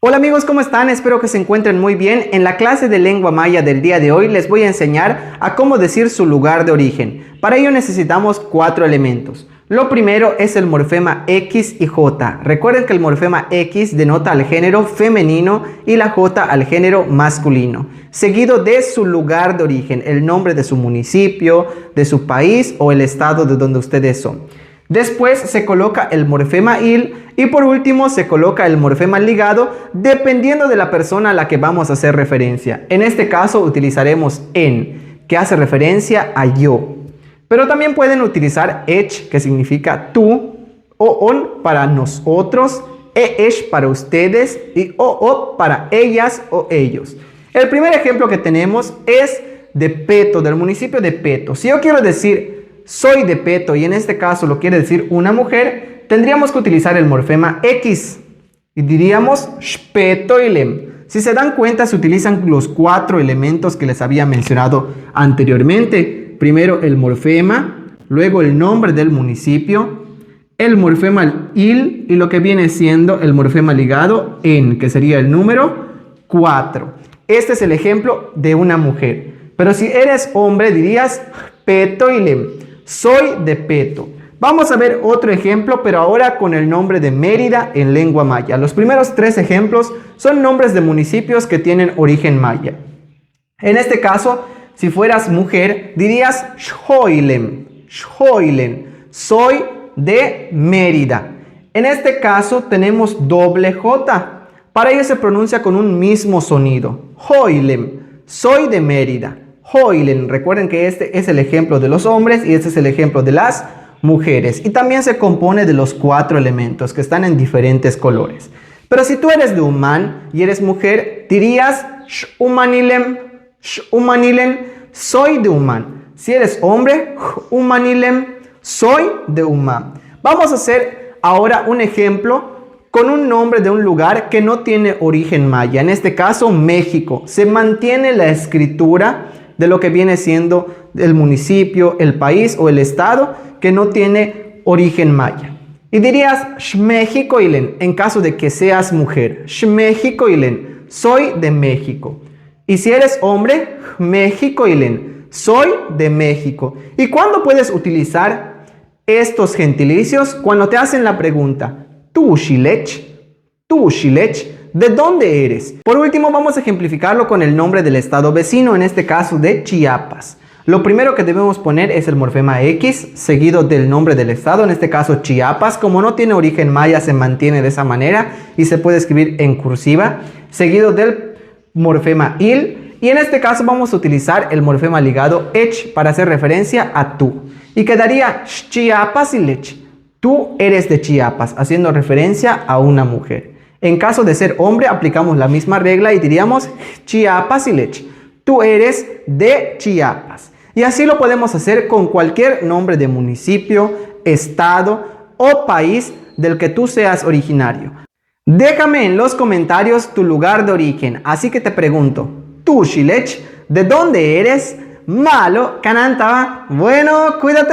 Hola amigos, ¿cómo están? Espero que se encuentren muy bien. En la clase de lengua maya del día de hoy les voy a enseñar a cómo decir su lugar de origen. Para ello necesitamos 4 elementos. Lo primero es el morfema X y J. Recuerden que el morfema X denota al género femenino y la J al género masculino, seguido de su lugar de origen, el nombre de su municipio, de su país o el estado de donde ustedes son. Después se coloca el morfema il y por último se coloca el morfema ligado dependiendo de la persona a la que vamos a hacer referencia. En este caso utilizaremos en, que hace referencia a yo. Pero también pueden utilizar ech, que significa tú, o on para nosotros, esh para ustedes y o para ellas o ellos. El primer ejemplo que tenemos es de Peto, del municipio de Peto. Si yo quiero decir soy de Peto y en este caso lo quiere decir una mujer, tendríamos que utilizar el morfema X y diríamos shpetoilem. Si se dan cuenta, se utilizan los 4 elementos que les había mencionado anteriormente. Primero el morfema, luego el nombre del municipio, el morfema il y lo que viene siendo el morfema ligado en, que sería el número 4. Este es el ejemplo de una mujer. Pero si eres hombre dirías petoilem. Soy de Peto. Vamos a ver otro ejemplo, pero ahora con el nombre de Mérida en lengua maya. Los primeros 3 ejemplos son nombres de municipios que tienen origen maya. En este caso, si fueras mujer, dirías Xoilem. Xoilem. Soy de Mérida. En este caso tenemos doble J. Para ello se pronuncia con un mismo sonido. Xoilem. Soy de Mérida. Xoilem. Recuerden que este es el ejemplo de los hombres y este es el ejemplo de las mujeres. Y también se compone de los 4 elementos que están en diferentes colores. Pero si tú eres de Umán y eres mujer, dirías Xumanilem. Xumanilem. Soy de Umán. Si eres hombre, Umanilem. Soy de Umán. Vamos a hacer ahora un ejemplo con un nombre de un lugar que no tiene origen maya. En este caso, México. Se mantiene la escritura de lo que viene siendo el municipio, el país o el estado que no tiene origen maya. Y dirías Xmexicoilem en caso de que seas mujer. Xmexicoilem, soy de México. Y si eres hombre, Mexicoilem, soy de México. ¿Y cuándo puedes utilizar estos gentilicios? Cuando te hacen la pregunta, tú xilech, ¿de dónde eres? Por último, vamos a ejemplificarlo con el nombre del estado vecino, en este caso de Chiapas. Lo primero que debemos poner es el morfema X, seguido del nombre del estado, en este caso Chiapas. Como no tiene origen maya, se mantiene de esa manera y se puede escribir en cursiva, seguido del morfema il. Y en este caso vamos a utilizar el morfema ligado ech para hacer referencia a tú. Y quedaría Chiapasilech. Tú eres de Chiapas, haciendo referencia a una mujer. En caso de ser hombre, aplicamos la misma regla y diríamos Chiapasilech. Tú eres de Chiapas. Y así lo podemos hacer con cualquier nombre de municipio, estado o país del que tú seas originario. Déjame en los comentarios tu lugar de origen. Así que te pregunto, tú, Xilech, ¿de dónde eres? Malo, Canantaba. Bueno, cuídate.